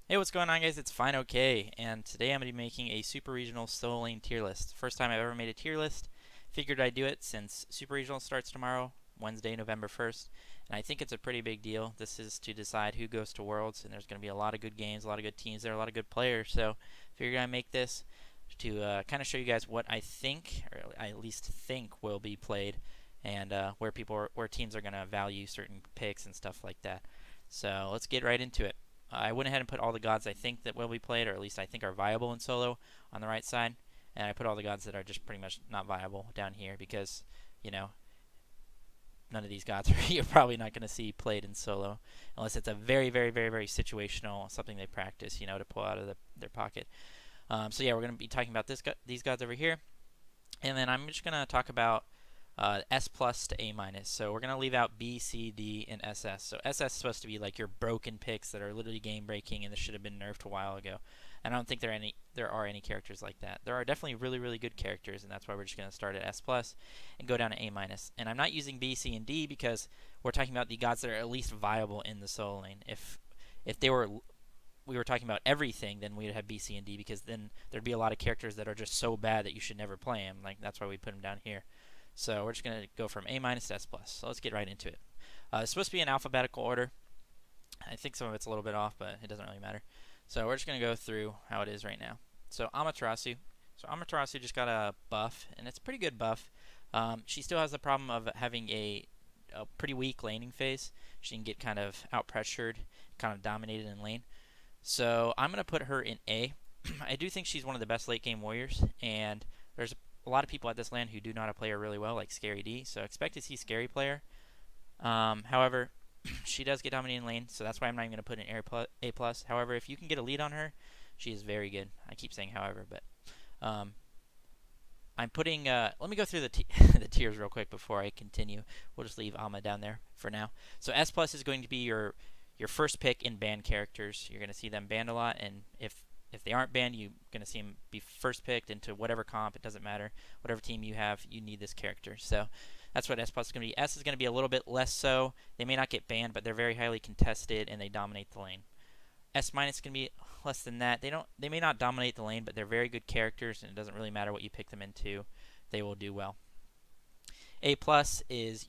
Hey, what's going on, guys? It's fineokay, and today I'm going to be making a super regional solo lane tier list. First time I've ever made a tier list. Figured I'd do it since super regional starts tomorrow, Wednesday, November 1st, and I think it's a pretty big deal. This is to decide who goes to Worlds, and there's going to be a lot of good games, a lot of good teams there, a lot of good players. So, figured I'd make this to kind of show you guys what I think, or I at least think, will be played, and where teams are going to value certain picks and stuff like that. So let's get right into it. I went ahead and put all the gods I think that will be played, or at least I think are viable in solo, on the right side, and I put all the gods that are just pretty much not viable down here because, you know, none of these gods you're probably not going to see played in solo unless it's a very, very, very, very situational something they practice, to pull out of their pocket. So yeah, we're going to be talking about these gods over here, and then I'm just going to talk about S plus to A minus. So we're gonna leave out B, C, D, and SS. So SS is supposed to be like your broken picks that are literally game breaking and that should have been nerfed a while ago. And I don't think there are any characters like that. There are definitely really, really good characters, and that's why we're just gonna start at S plus and go down to A minus. And I'm not using B, C, and D because we're talking about the gods that are at least viable in the solo lane. If they were we were talking about everything, then we'd have B, C, and D because then there'd be a lot of characters that are just so bad that you should never play them. Like that's why we put them down here. So we're just going to go from A minus to S plus. So let's get right into it. It's supposed to be in alphabetical order. I think some of it's a little bit off, but it doesn't really matter. So we're just going to go through how it is right now. So Amaterasu. So Amaterasu just got a buff, and it's a pretty good buff. She still has the problem of having a pretty weak laning phase. She can get kind of out-pressured, kind of dominated in lane. So I'm going to put her in A. I do think she's one of the best late-game warriors, and there's a lot of people at this land who do know how to play her really well, like Scary D. So expect to see Scary player. However, she does get dominating lane, so that's why I'm not even going to put an A plus. However, if you can get a lead on her, she is very good. I keep saying however, but I'm putting. Let me go through the the tiers real quick before I continue. We'll just leave Alma down there for now. So S plus is going to be your first pick in banned characters. You're going to see them banned a lot, and if they aren't banned, you're going to see them be first picked into whatever comp. It doesn't matter. Whatever team you have, you need this character. So that's what S plus is going to be. S is going to be a little bit less so. They may not get banned, but they're very highly contested and they dominate the lane. S minus is going to be less than that. They may not dominate the lane, but they're very good characters, and it doesn't really matter what you pick them into. They will do well. A plus is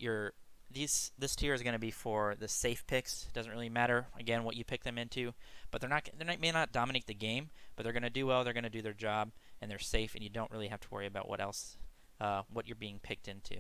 this tier is going to be for the safe picks. It doesn't really matter again what you pick them into, but they may not dominate the game, but they're going to do well. They're going to do their job, and they're safe, and you don't really have to worry about what you're being picked into.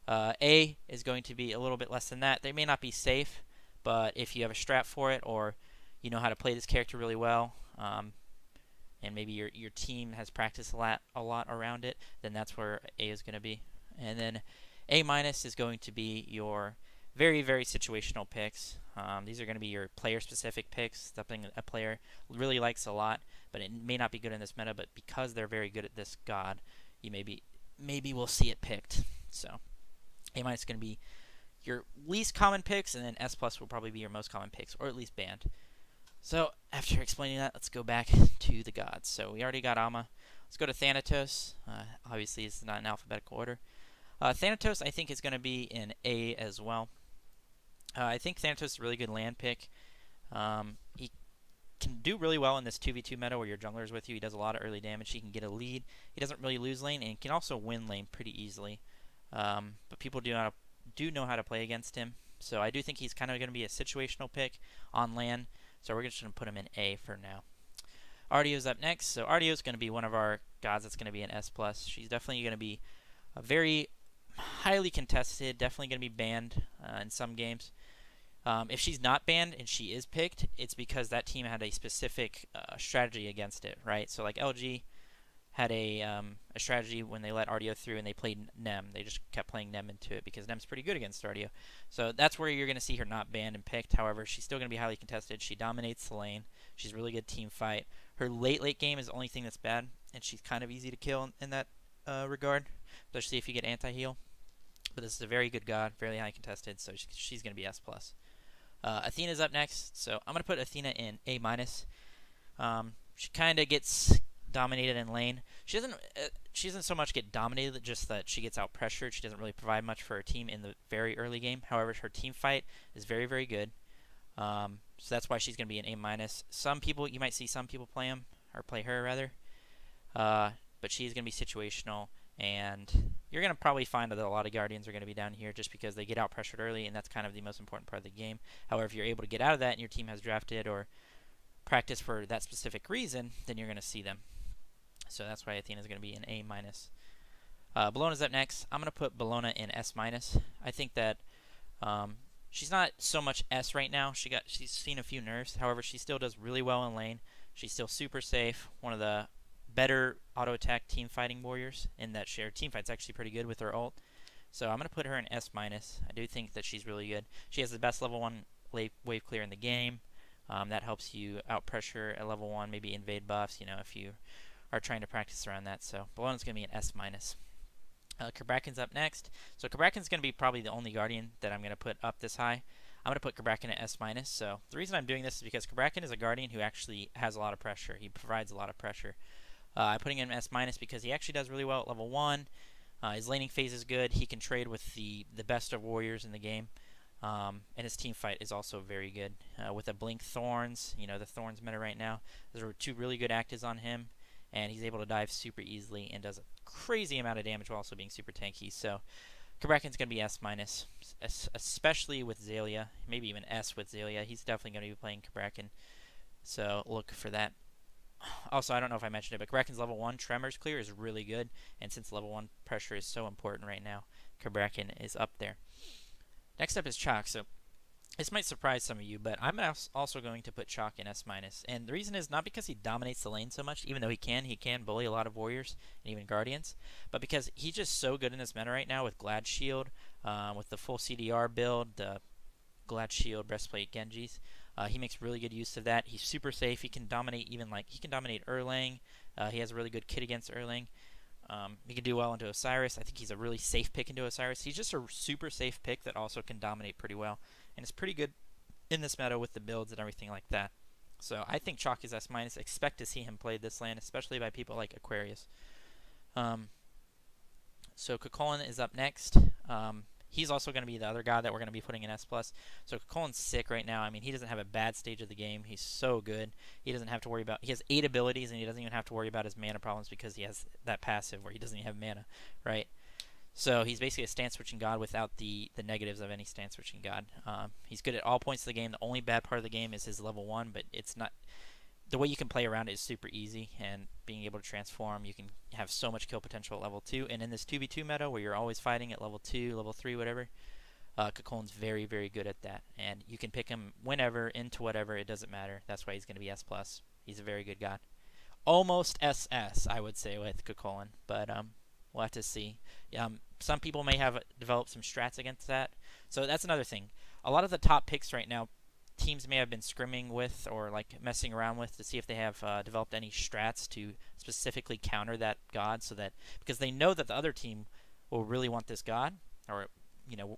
A is going to be a little bit less than that. They may not be safe, but if you have a strat for it, or you know how to play this character really well, and maybe your team has practiced a lot around it, then that's where A is going to be. And then A minus is going to be your very, very situational picks. These are going to be your player-specific picks, something a player really likes a lot, but it may not be good in this meta, but because they're very good at this god, you maybe we'll see it picked. So A minus is going to be your least common picks, and then S plus will probably be your most common picks, or at least banned. So after explaining that, let's go back to the gods. So we already got Alma. Let's go to Thanatos. Obviously, it's not in alphabetical order. Thanatos, I think, is going to be in A as well. I think Thanatos is a really good land pick. He can do really well in this 2v2 meta where your jungler is with you. He does a lot of early damage. He can get a lead. He doesn't really lose lane, and he can also win lane pretty easily. But people do know how to play against him. So I do think he's kind of going to be a situational pick on land. So we're just going to put him in A for now. Ardio's up next. So Ardio's going to be one of our gods that's going to be an S+. She's definitely going to be a very highly contested, definitely going to be banned in some games. If she's not banned and she is picked, it's because that team had a specific strategy against it, right? So like LG had a strategy when they let Ardio through and they played Nem. They just kept playing Nem into it because Nem's pretty good against Ardio. So that's where you're going to see her not banned and picked. However, she's still going to be highly contested. She dominates the lane. She's a really good team fight. Her late game is the only thing that's bad, and she's kind of easy to kill in that regard, especially if you get anti-heal. But this is a very good god, very high contested, so she's going to be S+. Athena's up next, so I'm going to put Athena in A-. She kind of gets dominated in lane. She doesn't so much get dominated, just that she gets out pressured. She doesn't really provide much for her team in the very early game. However, her team fight is very, very good. So that's why she's going to be an A minus. Some people, you might see some people play him, or play her rather. Uh, but she's going to be situational, and you're going to probably find that a lot of Guardians are going to be down here just because they get out pressured early, and that's kind of the most important part of the game. However, if you're able to get out of that and your team has drafted or practiced for that specific reason, then you're going to see them. So that's why Athena is going to be an A minus. Bellona's up next. I'm going to put Bellona in S minus. I think that she's not so much S right now. She's seen a few nerfs. However, she still does really well in lane. She's still super safe. One of the better auto attack team fighting warriors in that shared team fight's actually pretty good with her ult. So I'm going to put her in S minus. I do think that she's really good. She has the best level 1 wave clear in the game. That helps you out pressure at level 1, maybe invade buffs, if you are trying to practice around that. So Bellona's going to be an S minus. Krabraken's up next. So Krabraken's going to be probably the only Guardian that I'm going to put up this high. I'm going to put Krabraken at S minus. So the reason I'm doing this is because Krabraken is a Guardian who actually has a lot of pressure. He provides a lot of pressure. I'm putting him in S minus because he actually does really well at level 1. His laning phase is good. He can trade with the best of warriors in the game. And his team fight is also very good. With the Blink Thorns, the Thorns meta right now, those are 2 really good actives on him. And he's able to dive super easily and does a crazy amount of damage while also being super tanky. So Krabraken's going to be S minus, especially with Zalia. Maybe even S with Zalia. He's definitely going to be playing Krabraken. So look for that. Also, I don't know if I mentioned it, but Krabraken's level 1 Tremors clear is really good. And since level 1 pressure is so important right now, Krabraken is up there. Next up is Chalk. So this might surprise some of you, but I'm also going to put Chalk in S minus. And the reason is not because he dominates the lane so much, even though he can bully a lot of warriors and even guardians, but because he's just so good in this meta right now with Glad Shield, with the full CDR build, the Glad Shield, Breastplate, Genjis. He makes really good use of that. He's super safe. He can dominate Erlang. He has a really good kit against Erlang. He can do well into Osiris. I think he's a really safe pick into Osiris. He's just a super safe pick that also can dominate pretty well. And it's pretty good in this meta with the builds and everything like that. So I think Chalk is S minus. Expect to see him played this lane, especially by people like Aquarius. So Kukulkan is up next. He's also going to be the other guy that we're going to be putting in S+. So Kukulkan's sick right now. I mean, he doesn't have a bad stage of the game. He's so good. He doesn't have to worry about... He has 8 abilities, and he doesn't even have to worry about his mana problems because he has that passive where he doesn't even have mana, right? So he's basically a stance-switching god without the negatives of any stance-switching god. He's good at all points of the game. The only bad part of the game is his level 1, but it's not... The way you can play around it is super easy, and being able to transform, you can have so much kill potential at level 2. And in this 2v2 meta, where you're always fighting at level 2, level 3, whatever, Kukulkan's very, very good at that. And you can pick him whenever, into whatever, it doesn't matter. That's why he's going to be S+. He's a very good god. Almost SS, I would say, with Kukulkan, but we'll have to see. Some people may have developed some strats against that. So that's another thing. A lot of the top picks right now, teams may have been scrimming with or like messing around with to see if they have developed any strats to specifically counter that god, so that because they know that the other team will really want this god, or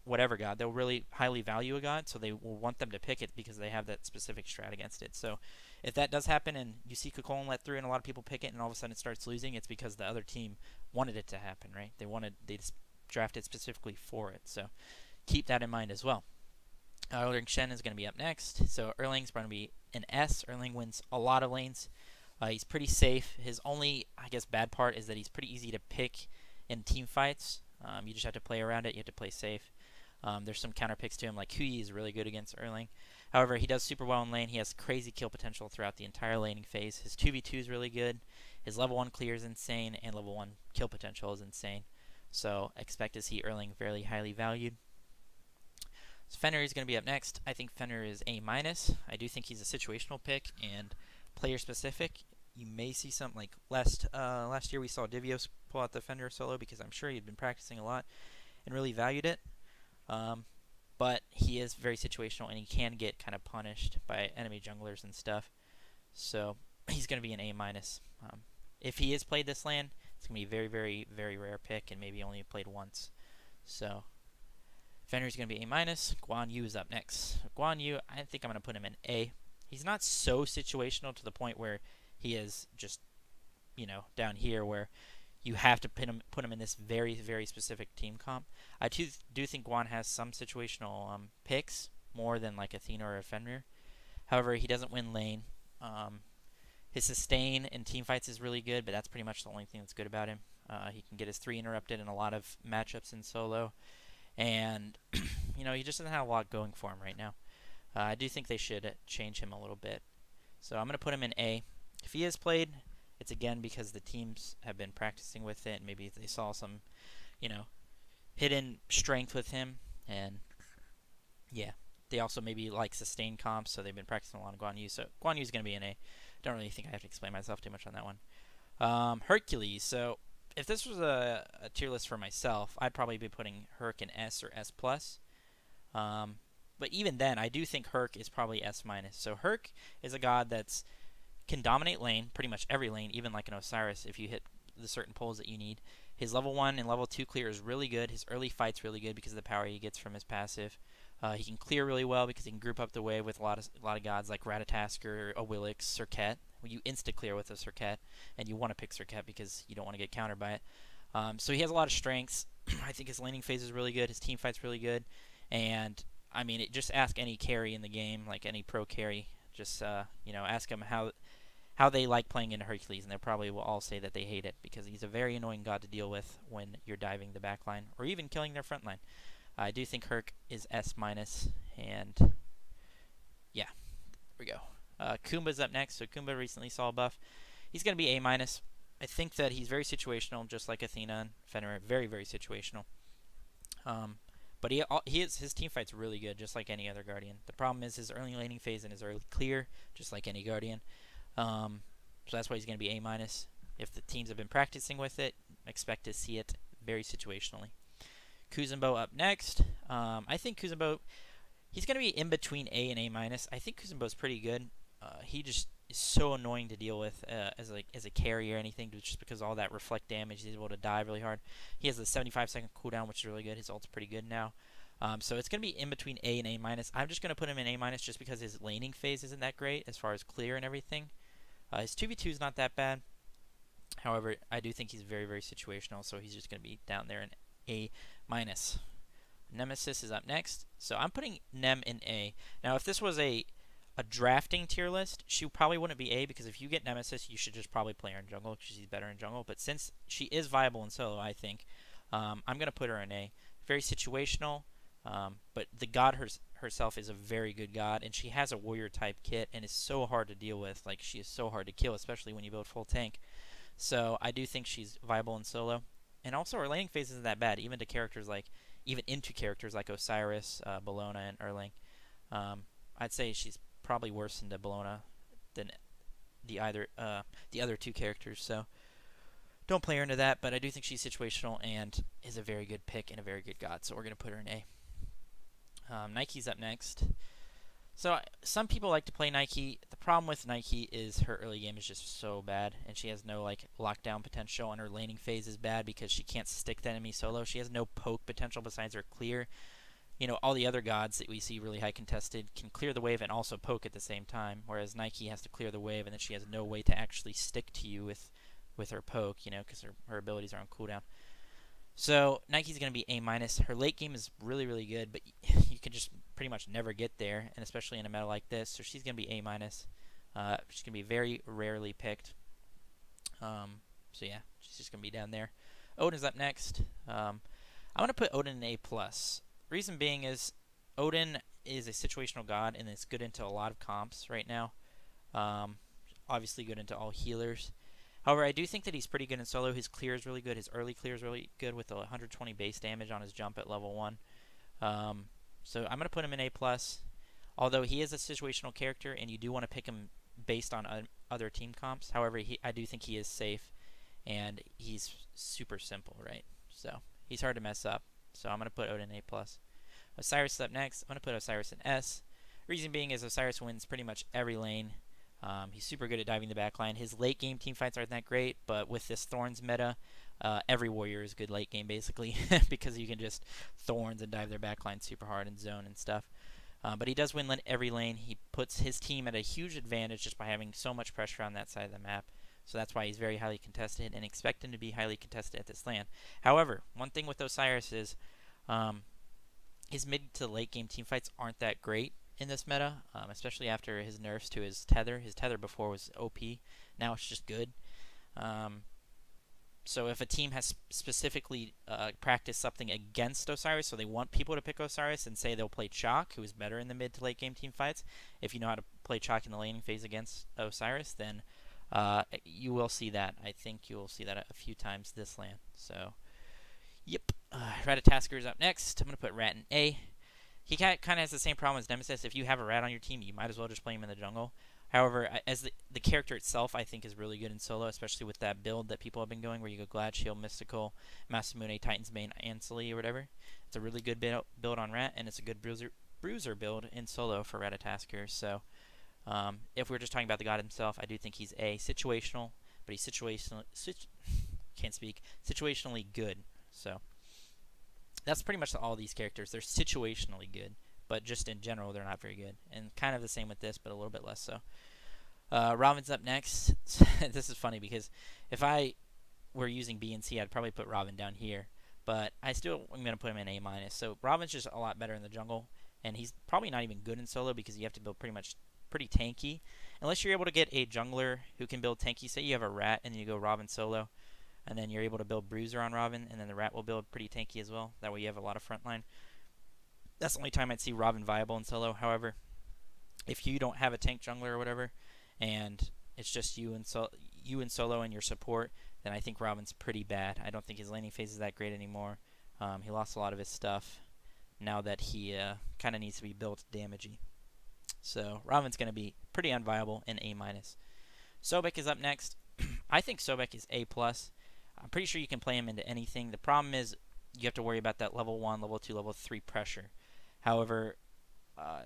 whatever god, they'll really highly value a god, so they will want them to pick it because they have that specific strat against it. So if that does happen and you see Kukulkan let through and a lot of people pick it and all of a sudden it starts losing, it's because the other team wanted it to happen, right? They just drafted specifically for it. So keep that in mind as well. Erlang Shen is going to be up next. So Erlang's going to be an S. Erlang wins a lot of lanes. He's pretty safe. His only, I guess, bad part is that he's pretty easy to pick in team fights. You just have to play around it. You have to play safe. There's some counter picks to him, like Hui is really good against Erlang. However, he does super well in lane. He has crazy kill potential throughout the entire laning phase. His 2v2 is really good. His level 1 clear is insane, and level 1 kill potential is insane. So expect to see Erlang fairly highly valued. So Fenrir is going to be up next. I think Fenrir is A-. I do think he's a situational pick and player specific. You may see something like last year we saw Divios pull out the Fenrir solo because I'm sure he'd been practicing a lot and really valued it. But he is very situational and he can get kind of punished by enemy junglers and stuff. So he's going to be an A-. If he is played this lane, it's going to be a very, very, very rare pick and maybe only played once. So Fenrir's going to be A-. Guan Yu is up next. Guan Yu, I think I'm going to put him in A. He's not so situational to the point where he is just, down here where you have to put him in this very, very specific team comp. I do think Guan has some situational picks, more than like Athena or a Fenrir. However, he doesn't win lane. His sustain in team fights is really good, but that's pretty much the only thing that's good about him. He can get his 3 interrupted in a lot of matchups in solo, and he just doesn't have a lot going for him right now. I do think they should change him a little bit. So I'm going to put him in A. If he is played, it's again because the teams have been practicing with it, and maybe they saw some, hidden strength with him, and yeah. They also maybe like sustain comps, so they've been practicing a lot on Guan Yu. So Guan Yu is going to be an A. Don't really think I have to explain myself too much on that one. Hercules. So if this was a tier list for myself, I'd probably be putting Herc in S or S+. But even then, I do think Herc is probably S-. So Herc is a god that's can dominate lane, pretty much every lane, even like an Osiris if you hit the certain pulls that you need. His level 1 and level 2 clear is really good. His early fight's really good because of the power he gets from his passive. He can clear really well because he can group up the wave with a lot of gods like Ratatasker, Awilix, Serket. You insta-clear with a Serket, and you want to pick Serket because you don't want to get countered by it. So he has a lot of strengths. I think his laning phase is really good. His team fight's really good. And, just ask any carry in the game, like any pro carry. Just, ask them how they like playing into Hercules, and they probably will all say that they hate it because he's a very annoying god to deal with when you're diving the back line or even killing their front line. I do think Herc is S-, and yeah, there we go. Kumba's up next. So Kumba recently saw a buff. He's going to be A-. I think that he's very situational, just like Athena and Fenrir. Very, very situational. But his team fight's really good, just like any other Guardian. The problem is his early laning phase and his early clear, just like any Guardian. So that's why he's going to be A-. If the teams have been practicing with it, expect to see it very situationally. Kuzenbo up next. I think Kuzenbo, he's going to be in between A and A-. I think Kuzenbo's pretty good. He just is so annoying to deal with as a carry or anything, just because of all that reflect damage. He's able to dive really hard. He has a 75-second cooldown, which is really good. His ult's pretty good now. So it's going to be in between A and A-. I'm just going to put him in A- just because his laning phase isn't that great as far as clear and everything. His 2v2 is not that bad. However, I do think he's very, very situational, so he's just going to be down there in A-. Nemesis is up next. So I'm putting Nem in A. Now, if this was a drafting tier list, she probably wouldn't be A, because if you get Nemesis, you should just probably play her in jungle, because she's better in jungle. But since she is viable in solo, I think, I'm going to put her in A. Very situational, but the god herself is a very good god, and she has a warrior type kit and is so hard to deal with. Like, she is so hard to kill, especially when you build full tank. So I do think she's viable in solo. And also her laning phase isn't that bad, even into characters like Osiris, Bellona, and Erlang. I'd say she's probably worse into Bellona than the other two characters. So don't play her into that, but I do think she's situational and is a very good pick and a very good god. So we're gonna put her in A. Nike's up next. So some people like to play Nike. The problem with Nike is her early game is just so bad, and she has no lockdown potential, and her laning phase is bad because she can't stick the enemy solo. She has no poke potential besides her clear. All the other gods that we see really high contested can clear the wave and also poke at the same time, whereas Nike has to clear the wave, and then she has no way to actually stick to you with her poke, because her abilities are on cooldown. So Nike's going to be A-. Her late game is really, really good, but you can just pretty much never get there, and especially in a meta like this. So she's going to be A-. She's going to be very rarely picked. So yeah, she's just going to be down there. Odin's up next. I'm going to put Odin in A+. Reason being is Odin is a situational god, and it's good into a lot of comps right now. Obviously good into all healers. However, I do think that he's pretty good in solo. His clear is really good. His early clear is really good with 120 base damage on his jump at level 1. So I'm going to put him in A+. Although he is a situational character, and you do want to pick him based on other team comps. However, I do think he is safe, and he's super simple, right? So he's hard to mess up. So I'm going to put Odin in A+. Osiris is up next. I'm going to put Osiris in S. Reason being is Osiris wins pretty much every lane. He's super good at diving the backline. His late game team fights aren't that great, but with this Thorns meta, every warrior is good late game basically because you can just Thorns and dive their backline super hard and zone and stuff. But he does win every lane. He puts his team at a huge advantage just by having so much pressure on that side of the map. So that's why he's very highly contested, and expect him to be highly contested at this land. However, one thing with Osiris is his mid to late game team fights aren't that great. in this meta, especially after his nerfs to his tether. His tether before was OP, now it's just good. So if a team has specifically practiced something against Osiris, so they want people to pick Osiris and say they'll play Chalk, who is better in the mid to late game team fights, if you know how to play Chalk in the laning phase against Osiris, then you will see that. I think you will see that a few times this LAN. So, yep. Ratatasker up next. I'm going to put Rat in A. He kind of has the same problem as Nemesis. If you have a Rat on your team, you might as well just play him in the jungle. However, as the character itself, I think is really good in solo, especially with that build that people have been going, where you go Glad Shield, Mystical, Masamune, Titan's Bane, Anseli, or whatever. It's a really good build on Rat, and it's a good bruiser build in solo for Ratatasker. So, if we're just talking about the god himself, I do think he's A, situational, but he's situationally good. So, that's pretty much all these characters. They're situationally good, but just in general, they're not very good. And kind of the same with this, but a little bit less so. Robin's up next. This is funny because if I were using B and C, I'd probably put Robin down here. But I still am going to put him in A-. So Robin's just a lot better in the jungle. And he's probably not even good in solo because you have to build pretty tanky. Unless you're able to get a jungler who can build tanky. Say you have a Rat and you go Robin solo. And then you're able to build Bruiser on Robin. And then the Rat will build pretty tanky as well. That way you have a lot of frontline. That's the only time I'd see Robin viable in solo. However, if you don't have a tank jungler or whatever, and it's just you and solo and your support, then I think Robin's pretty bad. I don't think his laning phase is that great anymore. He lost a lot of his stuff now that he kind of needs to be built damagey. So Robin's going to be pretty unviable in A-. Sobek is up next. I think Sobek is A+. I'm pretty sure you can play him into anything. The problem is you have to worry about that level 1, level 2, level 3 pressure. However,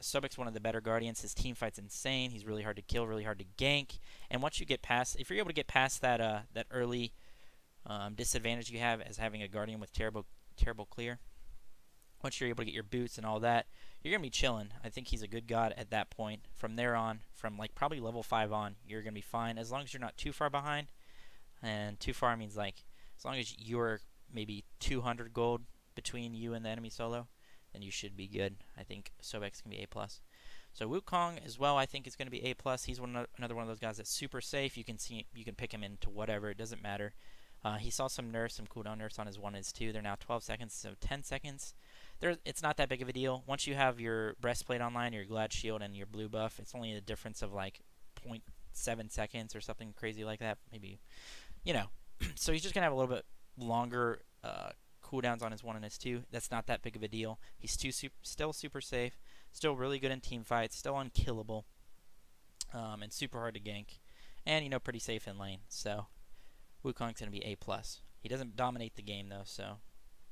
Sobek's one of the better Guardians. His team fight's insane. He's really hard to kill, really hard to gank. And once you get past, if you're able to get past that that early disadvantage you have as having a Guardian with terrible clear, once you're able to get your boots and all that, you're going to be chilling. I think he's a good god at that point. From there on, from like probably level 5 on, you're going to be fine as long as you're not too far behind. And too far means like as long as you're maybe 200 gold between you and the enemy solo, then you should be good. I think Sobek's going to be A+. So Wukong as well, I think is going to be A+. He's another one of those guys that's super safe. You can pick him into whatever. It doesn't matter. He saw some nerfs, some cooldown nerfs on his 1 and his 2. They're now 12 seconds, so 10 seconds. It's not that big of a deal. Once you have your breastplate online, your Glad Shield, and your blue buff, it's only a difference of like 0.7 seconds or something crazy like that. Maybe, you know. So he's just going to have a little bit longer cooldowns on his 1 and his 2. That's not that big of a deal. He's still super safe, still really good in team fights, still unkillable, and super hard to gank, and pretty safe in lane. So Wukong's going to be A+. He doesn't dominate the game though, so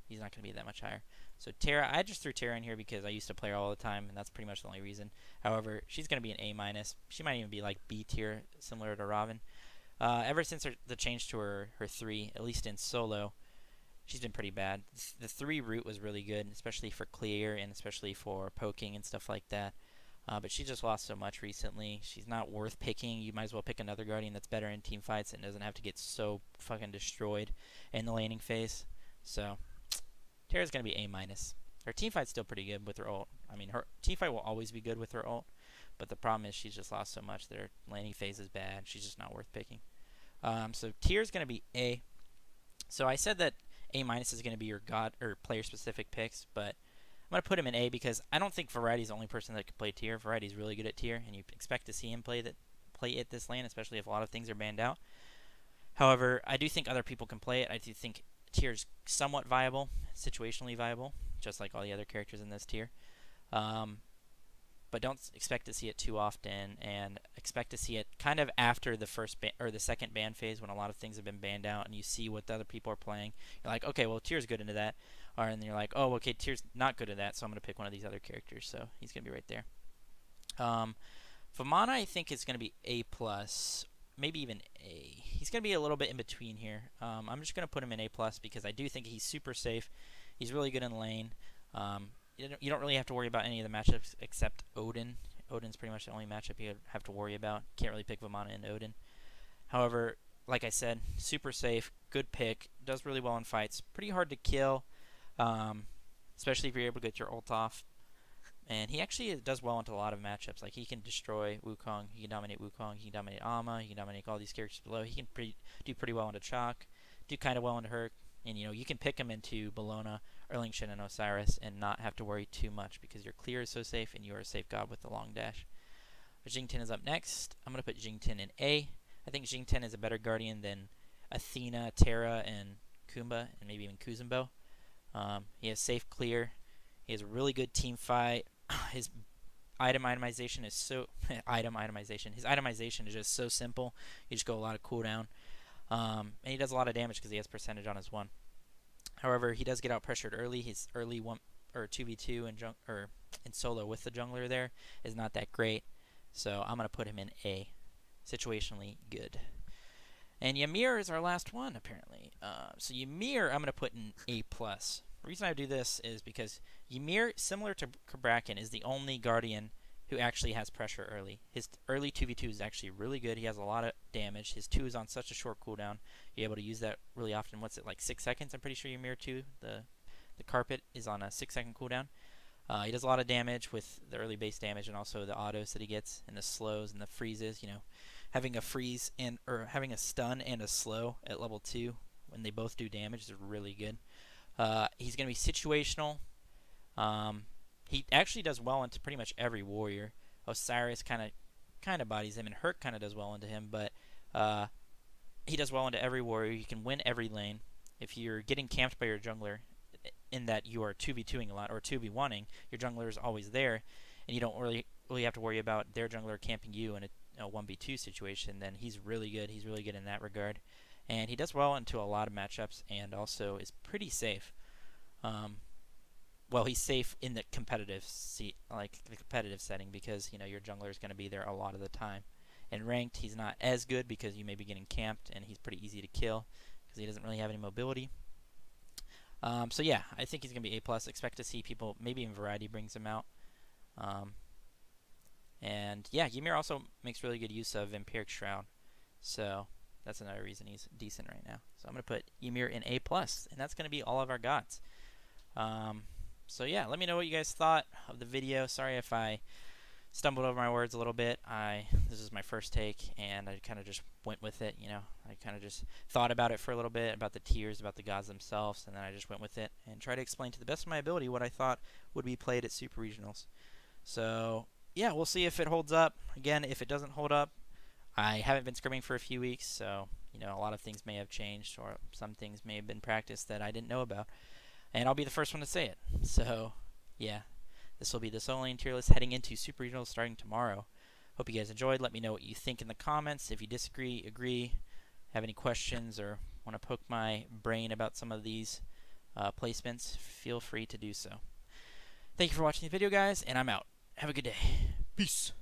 he's not going to be that much higher. So Terra, I just threw Terra in here because I used to play her all the time, and that's pretty much the only reason. However, she's going to be an A-. She might even be like B tier, similar to Robin. Ever since the change to her 3, at least in solo, she's been pretty bad. The 3 route was really good, especially for clear and especially for poking and stuff like that. But she just lost so much recently. She's not worth picking. You might as well pick another Guardian that's better in team fights and doesn't have to get so fucking destroyed in the laning phase. So Terra's going to be A-. Her team fight's still pretty good with her ult. I mean, her team fight will always be good with her ult. But the problem is she's just lost so much that her laning phase is bad. She's just not worth picking. So Tier's going to be A. So I said that A- is going to be your god or player specific picks, but I'm going to put him in A because I don't think Variety's the only person that can play Tier. Variety's really good at Tier, and you expect to see him play it this lane, especially if a lot of things are banned out. However, I do think other people can play it. I do think Tier's somewhat viable, situationally viable, just like all the other characters in this tier. But don't expect to see it too often, and expect to see it kind of after the the second ban phase when a lot of things have been banned out, and you see what the other people are playing. You're like, okay, well, Tier's good into that, and then you're like, oh, okay, Tier's not good at that, so I'm going to pick one of these other characters. So he's going to be right there. Vamana, I think, is going to be A+, maybe even A. He's going to be a little bit in between here. I'm just going to put him in A+ because I do think he's super safe. He's really good in lane. You don't really have to worry about any of the matchups except Odin. Odin's pretty much the only matchup you have to worry about. Can't really pick Vamana and Odin. However, like I said, super safe, good pick, does really well in fights. Pretty hard to kill, especially if you're able to get your ult off. And he actually does well into a lot of matchups. Like, he can destroy Wukong, he can dominate Wukong, he can dominate Amma, he can dominate all these characters below. He can do pretty well into Chalk, do kind of well into Herc. And, you know, you can pick him into Bellona, Erlingshin, and Osiris and not have to worry too much because your clear is so safe and you are a safe god with the long dash. But Jingten is up next. I'm going to put Jingten in A. I think Jingten is a better guardian than Athena, Terra, and Kumba, and maybe even Kuzenbo. He has safe clear. He has a really good team fight. His itemization is so His itemization is just so simple. You just go a lot of cooldown, and he does a lot of damage because he has percentage on his one. However, he does get out pressured early. His early 2v2 in solo with the jungler there is not that great. So I'm gonna put him in A, situationally good. And Ymir is our last one apparently. So Ymir I'm gonna put in A+. The reason I do this is because Ymir, similar to Bracken, is the only Guardian who actually has pressure early. His early 2v2 is actually really good. He has a lot of damage. His 2 is on such a short cooldown. You're able to use that really often. What's it, like 6 seconds? I'm pretty sure Ymir 2, the carpet, is on a 6-second cooldown. He does a lot of damage with the early base damage and also the autos that he gets and the slows and the freezes. You know, having a freeze or having a stun and a slow at level 2 when they both do damage is really good. He's going to be situational. He actually does well into pretty much every warrior. Osiris kind of bodies him, and Herc kind of does well into him, but he does well into every warrior. You can win every lane. If you're getting camped by your jungler, in that you are 2v2ing a lot or 2v1ing, your jungler is always there, and you don't really have to worry about their jungler camping you in a 1v2 situation, then he's really good. He's really good in that regard. And he does well into a lot of matchups and also is pretty safe. Well, he's safe in the competitive setting because, you know, your jungler is going to be there a lot of the time. In ranked, he's not as good because you may be getting camped, and he's pretty easy to kill because he doesn't really have any mobility. So yeah, I think he's going to be A+. Expect to see people, maybe even Variety brings him out. And yeah, Ymir also makes really good use of Empiric Shroud. So that's another reason he's decent right now. So I'm going to put Ymir in A+, and that's going to be all of our gods. So yeah, let me know what you guys thought of the video. Sorry if I stumbled over my words a little bit. This is my first take, and I kind of just went with it, you know. I kind of just thought about it for a little bit, about the tiers, about the gods themselves, and then I just went with it and tried to explain to the best of my ability what I thought would be played at Super Regionals. So yeah, we'll see if it holds up. Again, if it doesn't hold up, I haven't been scrimming for a few weeks, so, you know, a lot of things may have changed, or some things may have been practiced that I didn't know about. And I'll be the first one to say it. So yeah, this will be the solo lane tier list heading into Super Regionals starting tomorrow. Hope you guys enjoyed. Let me know what you think in the comments. If you disagree, agree, have any questions, or want to poke my brain about some of these placements, feel free to do so. Thank you for watching the video, guys, and I'm out. Have a good day. Peace.